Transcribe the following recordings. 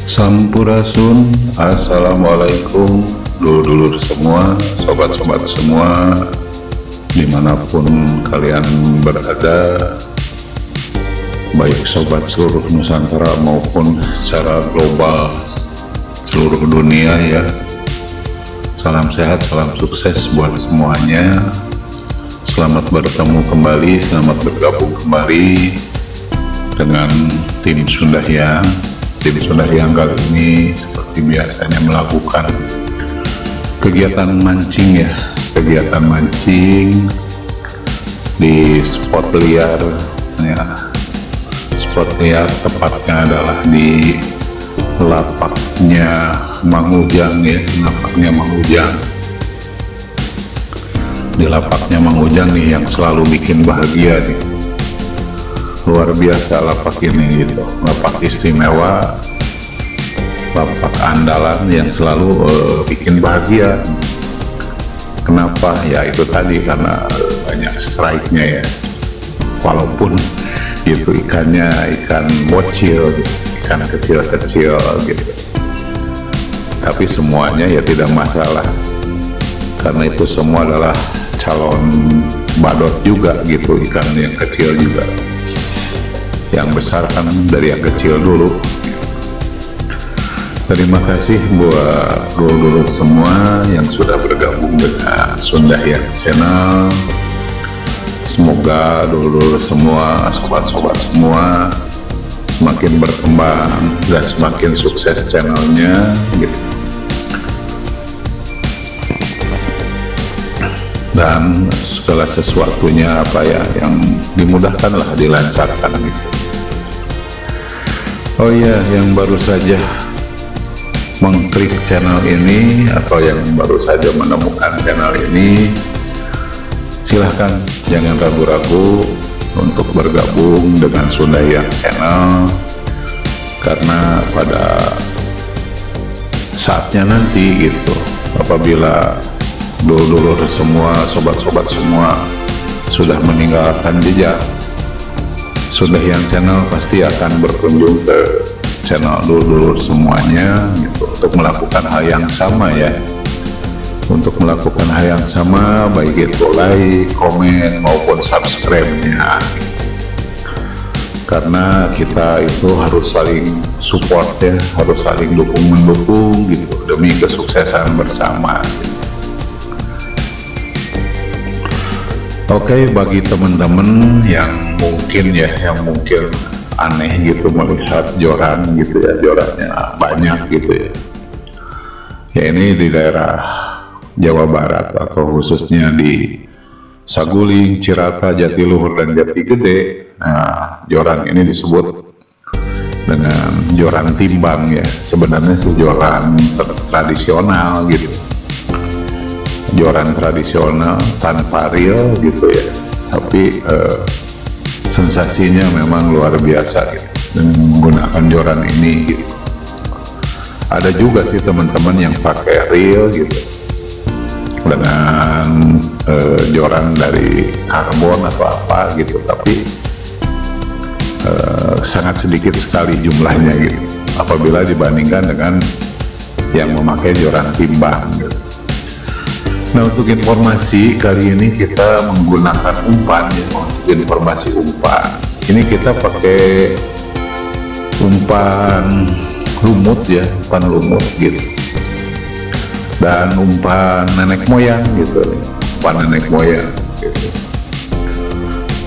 Sampurasun, assalamualaikum dulur-dulur semua, sobat-sobat semua, dimanapun kalian berada, baik sobat seluruh Nusantara maupun secara global seluruh dunia ya. Salam sehat, salam sukses buat semuanya. Selamat bertemu kembali, selamat bergabung kembali dengan tim Sundahyang. Tim Sundahyang kali ini seperti biasanya melakukan kegiatan mancing ya, kegiatan mancing di spot liar ya. Spot liar tepatnya adalah di lapaknya Mang Ujang ya, lapaknya Mang Ujang. Di lapaknya Mang Ujang nih yang selalu bikin bahagia nih. Luar biasa lapak ini gitu, lapak istimewa, lapak andalan yang selalu bikin bahagia. Kenapa? Ya itu tadi, karena banyak strike-nya ya. Walaupun itu ikannya ikan bocil, ikan kecil-kecil gitu, tapi semuanya ya tidak masalah, karena itu semua adalah calon badot juga gitu, ikan yang kecil juga. Yang besar kan dari yang kecil dulu. Terima kasih buat dulur-dulur semua yang sudah bergabung dengan Sundahyang Channel. Semoga dulur-dulur semua, sobat-sobat semua semakin berkembang dan semakin sukses channelnya gitu. Dan segala sesuatunya apa ya yang dimudahkan lah, dilancarkan gitu. Oh iya, yang baru saja mengklik channel ini atau yang baru saja menemukan channel ini, silahkan jangan ragu-ragu untuk bergabung dengan Sundahyang Channel, karena pada saatnya nanti gitu, apabila dulur-dulur semua, sobat-sobat semua sudah meninggalkan jejak, Sundahyang Channel pasti akan berkunjung ke channel dulur-dulur semuanya gitu, untuk melakukan hal yang sama ya, untuk melakukan hal yang sama, baik itu like, komen maupun subscribe-nya, karena kita itu harus saling support ya, harus saling dukung-mendukung gitu demi kesuksesan bersama gitu. Oke, bagi teman-teman yang mungkin aneh gitu melihat joran gitu ya, jorannya banyak gitu ya. Ya ini di daerah Jawa Barat atau khususnya di Saguling, Cirata, Jatiluhur dan Jatigede. Nah, joran ini disebut dengan joran timbang ya. Sebenarnya sih joran tradisional gitu. Joran tradisional tanpa reel gitu ya, tapi sensasinya memang luar biasa gitu dengan menggunakan joran ini gitu. Ada juga sih teman-teman yang pakai reel gitu dengan joran dari karbon atau apa gitu, tapi sangat sedikit sekali jumlahnya gitu apabila dibandingkan dengan yang memakai joran timbang gitu. Nah, untuk informasi kali ini kita menggunakan umpan ya, untuk informasi umpan. Ini kita pakai umpan lumut ya, umpan lumut gitu. Dan umpan nenek moyang gitu, umpan nenek moyang gitu.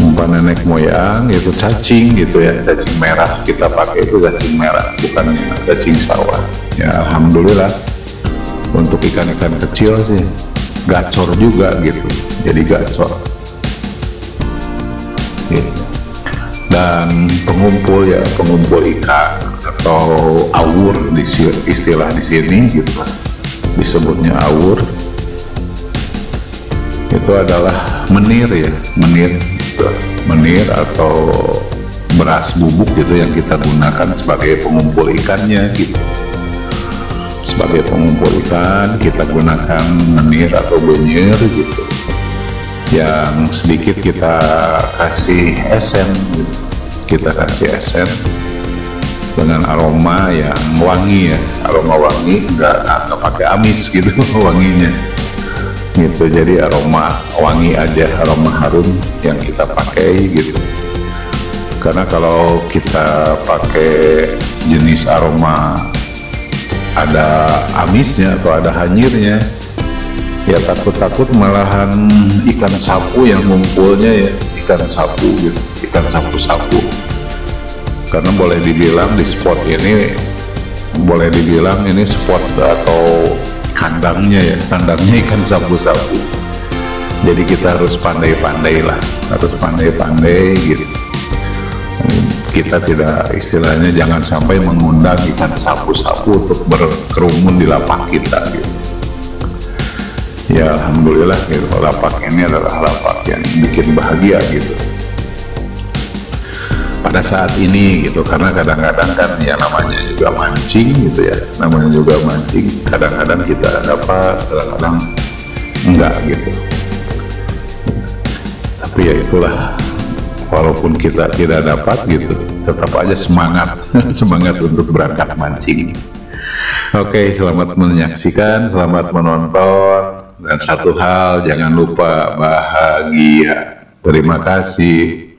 Umpan nenek moyang itu cacing gitu ya, cacing merah kita pakai itu, cacing merah bukan cacing sawah. Ya alhamdulillah untuk ikan-ikan kecil sih gacor juga gitu, jadi gacor gitu. Dan pengumpul ya, pengumpul ikan atau awur istilah di sini gitu, disebutnya awur, itu adalah menir ya, menir gitu. Menir atau beras bubuk gitu yang kita gunakan sebagai pengumpul ikannya gitu. Sebagai pengumpul ikan kita gunakan menir atau benyir gitu, yang sedikit kita kasih esen gitu. Kita kasih esen dengan aroma yang wangi ya, aroma wangi, nggak pakai amis gitu wanginya gitu. Jadi aroma wangi aja, aroma harum yang kita pakai gitu. Karena kalau kita pakai jenis aroma ada amisnya atau ada hanyirnya, ya takut-takut malahan ikan sapu yang ngumpulnya ya ikan sapu gitu, ikan sapu-sapu. Karena boleh dibilang di spot ini, boleh dibilang ini spot atau kandangnya ya, kandangnya ikan sapu-sapu. Jadi kita harus pandai-pandai lah, harus pandai-pandai gitu. Kita tidak, istilahnya jangan sampai mengundang ikan sapu-sapu untuk berkerumun di lapak kita gitu. Ya alhamdulillah gitu, lapak ini adalah lapak yang bikin bahagia gitu pada saat ini gitu. Karena kadang-kadang kan ya namanya juga mancing gitu ya, namanya juga mancing, kadang-kadang kita dapat, kadang-kadang enggak gitu. Tapi ya itulah, walaupun kita tidak dapat gitu, tetap aja semangat semangat untuk berangkat mancing. Oke, selamat menyaksikan, selamat menonton, dan satu hal jangan lupa bahagia. Terima kasih.